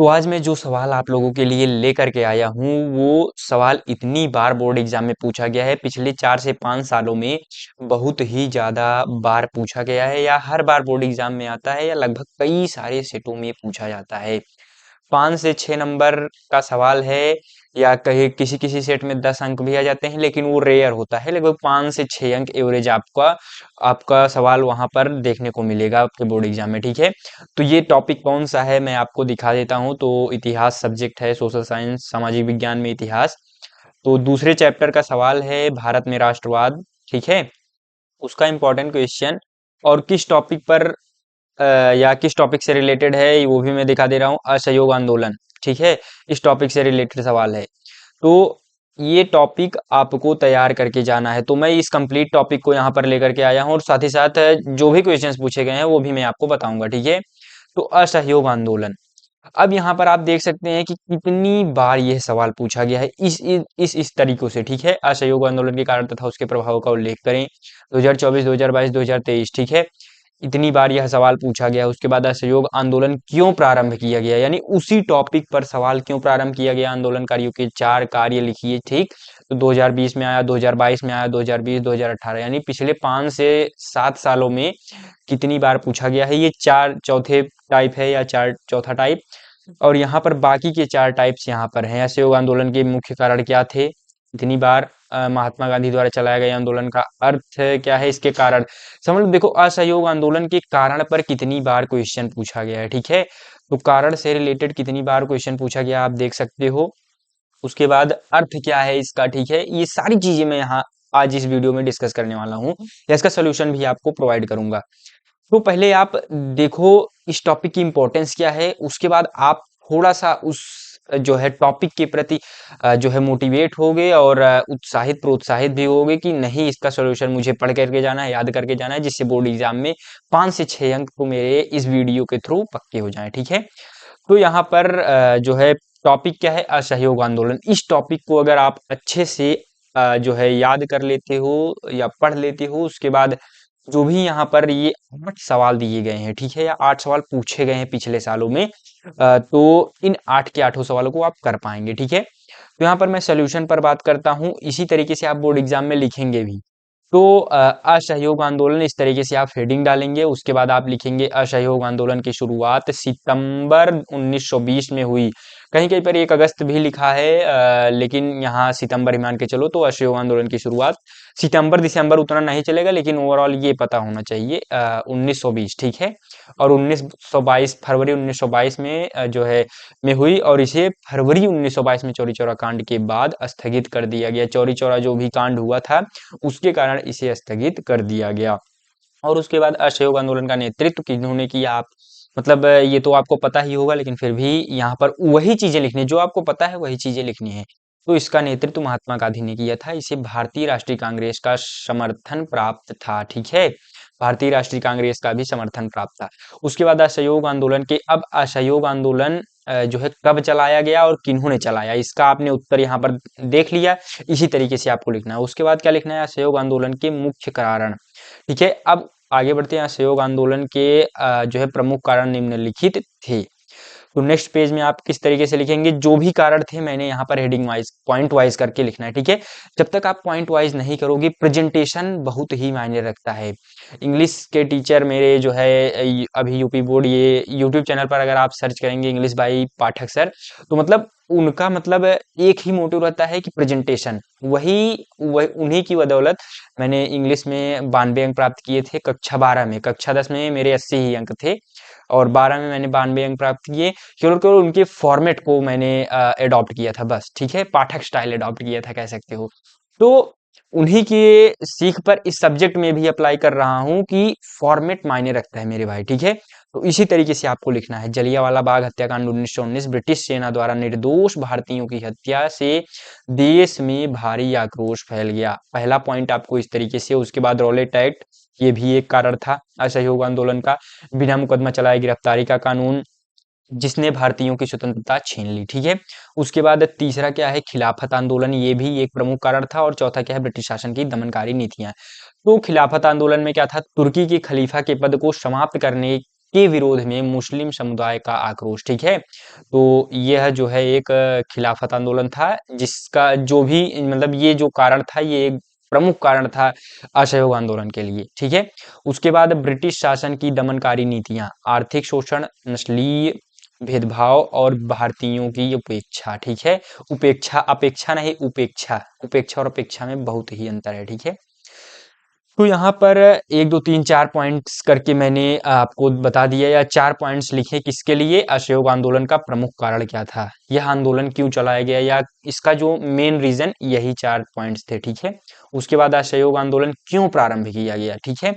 तो आज मैं जो सवाल आप लोगों के लिए लेकर के आया हूँ वो सवाल इतनी बार बोर्ड एग्जाम में पूछा गया है, पिछले 4 से 5 सालों में बहुत ही ज़्यादा बार पूछा गया है, या हर बार बोर्ड एग्जाम में आता है, या लगभग कई सारे सेटों में पूछा जाता है। 5 से 6 नंबर का सवाल है, या कहीं किसी किसी सेट में 10 अंक भी आ जाते हैं, लेकिन वो रेयर होता है। लगभग 5 से 6 अंक एवरेज आपका आपका सवाल वहां पर देखने को मिलेगा आपके बोर्ड एग्जाम में। ठीक है, तो ये टॉपिक कौन सा है मैं आपको दिखा देता हूँ। तो इतिहास सब्जेक्ट है, सोशल साइंस सामाजिक विज्ञान में इतिहास। तो दूसरे चैप्टर का सवाल है भारत में राष्ट्रवाद। ठीक है, उसका इम्पोर्टेंट क्वेश्चन और किस टॉपिक पर या किस टॉपिक से रिलेटेड है वो भी मैं दिखा दे रहा हूँ। असहयोग आंदोलन, ठीक है, इस टॉपिक से रिलेटेड सवाल है। तो ये टॉपिक आपको तैयार करके जाना है। तो मैं इस कंप्लीट टॉपिक को यहाँ पर लेकर के आया हूँ, और साथ ही साथ जो भी क्वेश्चंस पूछे गए हैं वो भी मैं आपको बताऊंगा। ठीक है, तो असहयोग आंदोलन, अब यहाँ पर आप देख सकते हैं कि कितनी बार यह सवाल पूछा गया है इस तरीकों से। ठीक है, असहयोग आंदोलन के कारण तथा उसके प्रभाव का उल्लेख करें, 2024, 2022, 2023। ठीक है, इतनी बार यह सवाल पूछा गया। उसके बाद असहयोग आंदोलन क्यों प्रारंभ किया गया, यानी उसी टॉपिक पर सवाल क्यों प्रारंभ किया गया, आंदोलनकारियों के 4 कार्य लिखिए। ठीक, तो 2020 में आया, 2022 में आया, 2020, 2018, यानी पिछले 5 से 7 सालों में कितनी बार पूछा गया है। ये चार चौथे टाइप है, या चार चौथा टाइप। और यहाँ पर बाकी के 4 टाइप्स यहाँ पर हैं। असहयोग आंदोलन के मुख्य कारण क्या थे, इतनी बार महात्मा गांधी द्वारा चलाया गया आंदोलन का अर्थ क्या है, इसके कारण समझ लो। देखो, असहयोग आंदोलन के कारण पर कितनी बार क्वेश्चन पूछा गया है। ठीक है, तो कारण से रिलेटेड कितनी बार क्वेश्चन पूछा गया आप देख सकते हो। उसके बाद अर्थ क्या है इसका। ठीक है, ये सारी चीजें मैं यहाँ आज इस वीडियो में डिस्कस करने वाला हूँ, या इसका सोल्यूशन भी आपको प्रोवाइड करूंगा। तो पहले आप देखो इस टॉपिक की इंपॉर्टेंस क्या है, उसके बाद आप थोड़ा सा उस जो है टॉपिक के प्रति जो है मोटिवेट होगे, और उत्साहित प्रोत्साहित भी होगे कि नहीं, इसका सॉल्यूशन मुझे पढ़ करके जाना है, याद करके जाना है, जिससे बोर्ड एग्जाम में 5 से 6 अंक तो मेरे इस वीडियो के थ्रू पक्के हो जाएं। ठीक है, तो यहाँ पर जो है टॉपिक क्या है, असहयोग आंदोलन। इस टॉपिक को अगर आप अच्छे से जो है याद कर लेते हो या पढ़ लेते हो, उसके बाद जो भी यहाँ पर ये 8 सवाल दिए गए हैं, ठीक है, या 8 सवाल पूछे गए हैं पिछले सालों में, तो इन 8 के 8 सवालों को आप कर पाएंगे। ठीक है, तो यहाँ पर मैं सोल्यूशन पर बात करता हूँ, इसी तरीके से आप बोर्ड एग्जाम में लिखेंगे भी। तो असहयोग आंदोलन, इस तरीके से आप हेडिंग डालेंगे। उसके बाद आप लिखेंगे असहयोग आंदोलन की शुरुआत सितंबर 1920 में हुई। कहीं कहीं पर 1 अगस्त भी लिखा है, लेकिन यहाँ सितंबर ही मान के चलो। तो असहयोग आंदोलन की शुरुआत सितंबर दिसंबर उतना नहीं चलेगा, लेकिन ओवरऑल ये पता होना चाहिए 1920। ठीक है, और 1922 फरवरी 1922 में जो है में हुई, और इसे फरवरी 1922 में चौरी चौरा कांड के बाद स्थगित कर दिया गया। चौरी चौरा जो भी कांड हुआ था उसके कारण इसे स्थगित कर दिया गया। और उसके बाद असहयोग आंदोलन का नेतृत्व किन्होंने किया, आप मतलब ये तो आपको पता ही होगा, लेकिन फिर भी यहाँ पर वही चीजें लिखनी है, जो आपको पता है वही चीजें लिखनी है। तो इसका नेतृत्व महात्मा गांधी ने किया था, इसे भारतीय राष्ट्रीय कांग्रेस का समर्थन प्राप्त था। ठीक है, भारतीय राष्ट्रीय कांग्रेस का भी समर्थन प्राप्त था। उसके बाद असहयोग आंदोलन के, अब असहयोग आंदोलन जो है कब चलाया गया और किन्होंने चलाया, इसका आपने उत्तर यहाँ पर देख लिया। इसी तरीके से आपको लिखना है। उसके बाद क्या लिखना है, असहयोग आंदोलन के मुख्य कारण। ठीक है, अब आगे बढ़ते हैं। असहयोग आंदोलन के जो है प्रमुख कारण निम्नलिखित थे। तो नेक्स्ट पेज में आप किस तरीके से लिखेंगे, जो भी कारण थे मैंने यहाँ पर हेडिंग वाइज पॉइंट वाइज करके लिखना है। ठीक है, जब तक आप पॉइंट वाइज नहीं करोगे, प्रेजेंटेशन बहुत ही मायने रखता है। इंग्लिश के टीचर मेरे जो है अभी यूपी बोर्ड, ये यूट्यूब चैनल पर अगर आप सर्च करेंगे इंग्लिश बाई पाठक सर, तो मतलब उनका मतलब एक ही मोटिव रहता है कि प्रेजेंटेशन। वही उन्हीं की बदौलत मैंने इंग्लिश में 92 अंक प्राप्त किए थे कक्षा 12 में। कक्षा 10 में मेरे 80 ही अंक थे, और 12 में मैंने 92 अंक प्राप्त किए। केवल केवल उनके फॉर्मेट को मैंने अडॉप्ट किया था बस। ठीक है, पाठक स्टाइल अडॉप्ट किया था कह सकते हो। तो उन्हीं के सीख पर इस सब्जेक्ट में भी अप्लाई कर रहा हूं कि फॉर्मेट मायने रखता है मेरे भाई। ठीक है, तो इसी तरीके से आपको लिखना है। जलियांवाला बाग हत्याकांड 1919, ब्रिटिश सेना द्वारा निर्दोष भारतीयों की हत्या से देश में भारी आक्रोश फैल गया। पहला पॉइंट आपको इस तरीके से। उसके बाद रॉलेट एक्ट, ये भी एक कारण था असहयोग आंदोलन का। बिना मुकदमा चलाए गिरफ्तारी का कानून, जिसने भारतीयों की स्वतंत्रता छीन ली। ठीक है, उसके बाद तीसरा क्या है, खिलाफत आंदोलन, ये भी एक प्रमुख कारण था। और चौथा क्या है, ब्रिटिश शासन की दमनकारी नीतियां। तो खिलाफत आंदोलन में क्या था, तुर्की के खलीफा के पद को समाप्त करने के विरोध में मुस्लिम समुदाय का आक्रोश। ठीक है, तो यह जो है एक खिलाफत आंदोलन था, जिसका जो भी मतलब ये जो कारण था, ये एक प्रमुख कारण था असहयोग आंदोलन के लिए। ठीक है, उसके बाद ब्रिटिश शासन की दमनकारी नीतियां, आर्थिक शोषण, नस्लीय भेदभाव और भारतीयों की उपेक्षा। ठीक है, उपेक्षा, अपेक्षा नहीं, उपेक्षा, उपेक्षा और अपेक्षा में बहुत ही अंतर है। ठीक है, तो यहाँ पर 1 2 3 4 पॉइंट्स करके मैंने आपको बता दिया, या 4 पॉइंट्स लिखे किसके लिए, असहयोग आंदोलन का प्रमुख कारण क्या था, यह आंदोलन क्यों चलाया गया, या इसका जो मेन रीजन, यही 4 पॉइंट्स थे। ठीक है, उसके बाद असहयोग आंदोलन क्यों प्रारंभ किया गया। ठीक है,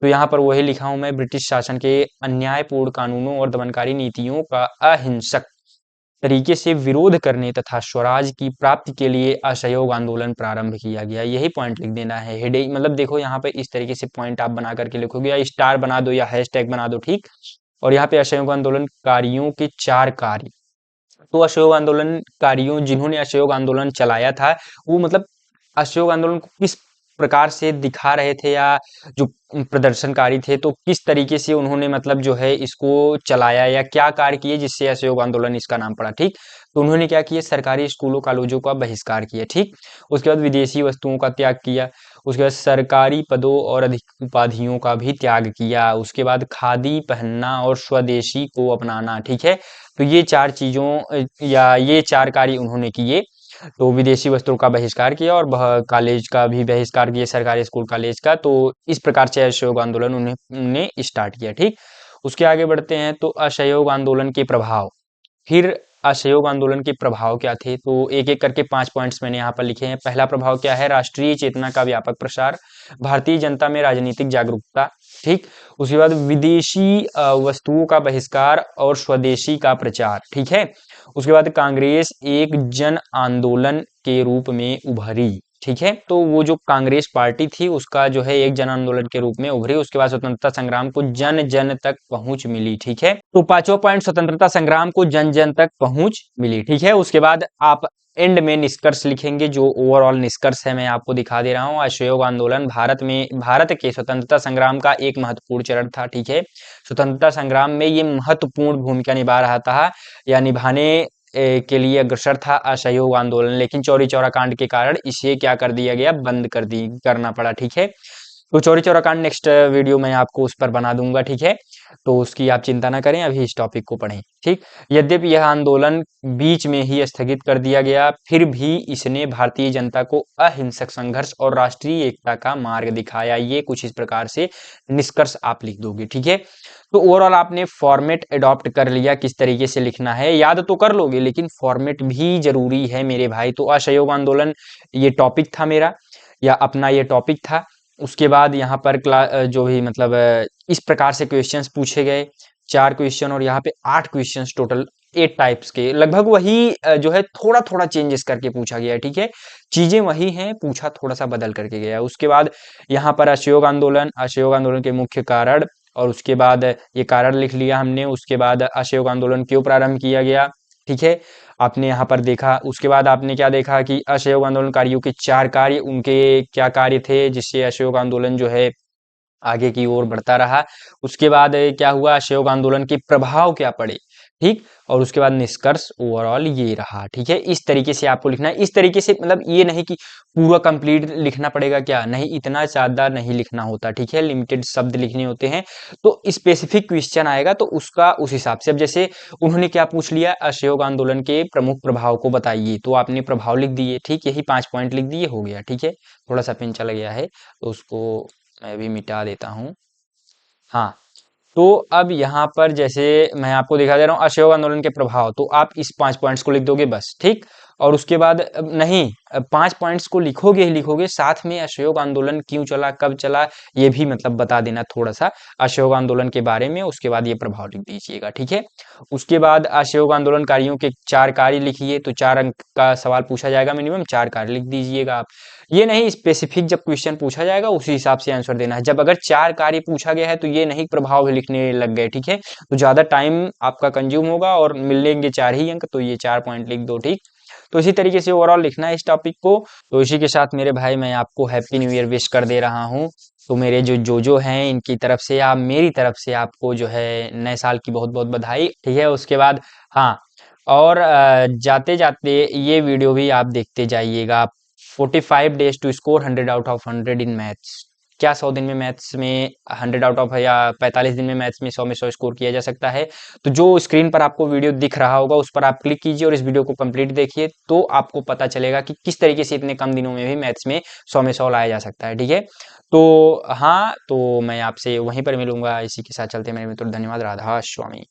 तो यहाँ पर वही लिखा हूं मैं, ब्रिटिश शासन के अन्यायपूर्ण कानूनों और दमनकारी नीतियों का अहिंसक तरीके से विरोध करने तथा स्वराज की प्राप्ति के लिए असहयोग आंदोलन प्रारंभ किया गया। यही पॉइंट लिख देना है, हेडिंग मतलब देखो यहाँ पे इस तरीके से पॉइंट आप बना करके लिखोगे, या स्टार बना दो या हैशटैग बना दो। ठीक, और यहाँ पे असहयोग आंदोलनकारियों के 4 कार्य। तो असहयोग आंदोलनकारियों जिन्होंने असहयोग आंदोलन चलाया था, वो मतलब असहयोग आंदोलन को किस प्रकार से दिखा रहे थे, या जो प्रदर्शनकारी थे तो किस तरीके से उन्होंने मतलब जो है इसको चलाया, या क्या कार्य किए जिससे असहयोग आंदोलन इसका नाम पड़ा। ठीक, तो उन्होंने क्या किया, सरकारी स्कूलों कॉलेजों का बहिष्कार किया। ठीक, उसके बाद विदेशी वस्तुओं का त्याग किया, उसके बाद सरकारी पदों और अधिक उपाधियों का भी त्याग किया, उसके बाद खादी पहनना और स्वदेशी को अपनाना। ठीक है, तो ये 4 चीजों या ये 4 कार्य उन्होंने किए। तो विदेशी वस्त्रों का बहिष्कार किया और कॉलेज का भी बहिष्कार किया, सरकारी स्कूल कॉलेज का। तो इस प्रकार से असहयोग आंदोलन उन्होंने स्टार्ट किया। ठीक, उसके आगे बढ़ते हैं, तो असहयोग आंदोलन के प्रभाव। फिर असहयोग आंदोलन के प्रभाव क्या थे, तो एक एक करके 5 पॉइंट्स मैंने यहाँ पर लिखे हैं। पहला प्रभाव क्या है, राष्ट्रीय चेतना का व्यापक प्रसार, भारतीय जनता में राजनीतिक जागरूकता। ठीक, उसके बाद विदेशी वस्तुओं का बहिष्कार और स्वदेशी का प्रचार। ठीक है, उसके बाद कांग्रेस एक जन आंदोलन के रूप में उभरी। ठीक है, तो वो जो कांग्रेस पार्टी थी उसका जो है एक जन आंदोलन के रूप में उभरी। उसके बाद स्वतंत्रता संग्राम को जन जन तक पहुंच मिली। ठीक है, तो 5वां पॉइंट, स्वतंत्रता संग्राम को जन जन तक पहुंच मिली। ठीक है, उसके बाद आप एंड में निष्कर्ष लिखेंगे, जो ओवरऑल निष्कर्ष है मैं आपको दिखा दे रहा हूँ। असहयोग आंदोलन भारत के स्वतंत्रता संग्राम का एक महत्वपूर्ण चरण था। ठीक है, स्वतंत्रता संग्राम में ये महत्वपूर्ण भूमिका निभा रहा था, या निभाने के लिए अग्रसर था असहयोग आंदोलन। लेकिन चौरी चौरा कांड के कारण इसे क्या कर दिया गया, बंद करना पड़ा। ठीक है, तो चौरी चौरा कांड नेक्स्ट वीडियो में आपको उस पर बना दूंगा। ठीक है, तो उसकी आप चिंता ना करें, अभी इस टॉपिक को पढ़ें। ठीक, यद्यपि यह आंदोलन बीच में ही स्थगित कर दिया गया, फिर भी इसने भारतीय जनता को अहिंसक संघर्ष और राष्ट्रीय एकता का मार्ग दिखाया। ये कुछ इस प्रकार से निष्कर्ष आप लिख दोगे। ठीक है, तो ओवरऑल आपने फॉर्मेट अडॉप्ट कर लिया, किस तरीके से लिखना है याद तो कर लोगे, लेकिन फॉर्मेट भी जरूरी है मेरे भाई। तो असहयोग आंदोलन ये टॉपिक था मेरा, या अपना ये टॉपिक था। उसके बाद यहाँ पर जो भी मतलब इस प्रकार से क्वेश्चंस पूछे गए, 4 क्वेश्चन, और यहाँ पे 8 क्वेश्चंस टोटल, 8 टाइप्स के लगभग वही जो है थोड़ा थोड़ा चेंजेस करके पूछा गया है। ठीक है, चीजें वही हैं, पूछा थोड़ा सा बदल करके गया है। उसके बाद यहाँ पर असहयोग आंदोलन के मुख्य कारण, और उसके बाद ये कारण लिख लिया हमने। उसके बाद असहयोग आंदोलन क्यों प्रारंभ किया गया। ठीक है, आपने यहाँ पर देखा। उसके बाद आपने क्या देखा कि असहयोग आंदोलनकारियों के 4 कार्य, उनके क्या कार्य थे जिससे असहयोग आंदोलन जो है आगे की ओर बढ़ता रहा। उसके बाद क्या हुआ, असहयोग आंदोलन के प्रभाव क्या पड़े। ठीक, और उसके बाद निष्कर्ष ओवरऑल ये रहा। ठीक है, इस तरीके से आपको लिखना है। इस तरीके से मतलब ये नहीं कि पूरा कंप्लीट लिखना पड़ेगा, क्या नहीं, इतना ज्यादा नहीं लिखना होता। ठीक है, लिमिटेड शब्द लिखने होते हैं। तो स्पेसिफिक क्वेश्चन आएगा तो उसका उस हिसाब से, अब जैसे उन्होंने क्या पूछ लिया, असहयोग आंदोलन के प्रमुख प्रभाव को बताइए, तो आपने प्रभाव लिख दिए। ठीक, यही 5 पॉइंट लिख दिए, हो गया। ठीक है, थोड़ा सा पेन चला गया है तो उसको मैं भी मिटा देता हूँ। हाँ, तो अब यहाँ पर जैसे मैं आपको दिखा दे रहा हूँ असहयोग आंदोलन के प्रभाव, तो आप इस 5 पॉइंट्स को लिख दोगे बस। ठीक, और उसके बाद नहीं, 5 पॉइंट्स को लिखोगे ही लिखोगे, साथ में असहयोग आंदोलन क्यों चला, कब चला, ये भी मतलब बता देना थोड़ा सा असहयोग आंदोलन के बारे में। उसके बाद ये प्रभाव लिख दीजिएगा। ठीक है, उसके बाद असहयोग आंदोलनकारियों के 4 कार्य लिखिए, तो 4 अंक का सवाल पूछा जाएगा, मिनिमम 4 कार्य लिख दीजिएगा आप। ये नहीं स्पेसिफिक, जब क्वेश्चन पूछा जाएगा उसी हिसाब से आंसर देना है। जब अगर 4 कार्य पूछा गया है तो ये नहीं प्रभाव लिखने लग गए। ठीक है, तो ज्यादा टाइम आपका कंज्यूम होगा और मिलेंगे 4 ही अंक, तो ये 4 पॉइंट लिख दो। ठीक, तो इसी तरीके से ओवरऑल लिखना है इस टॉपिक को। तो इसी के साथ मेरे भाई मैं आपको हैप्पी न्यू ईयर विश कर दे रहा हूँ। तो मेरे जो हैं इनकी तरफ से या मेरी तरफ से आपको जो है नए साल की बहुत बहुत बधाई, ठीक है। उसके बाद हाँ, और जाते जाते ये वीडियो भी आप देखते जाइएगा। 45 days to score 100 out of 100 in maths. क्या 100 दिन में मैथ्स में 100 आउट ऑफ है, या 45 दिन में मैथ्स में 100 स्कोर किया जा सकता है? तो जो स्क्रीन पर आपको वीडियो दिख रहा होगा उस पर आप क्लिक कीजिए और इस वीडियो को कंप्लीट देखिए, तो आपको पता चलेगा कि किस तरीके से इतने कम दिनों में भी मैथ्स में 100 लाया जा सकता है, ठीक है। तो हाँ, तो मैं आपसे वहीं पर मिलूंगा। इसी के साथ चलते मेरे मित्र, धन्यवाद। राधा स्वामी।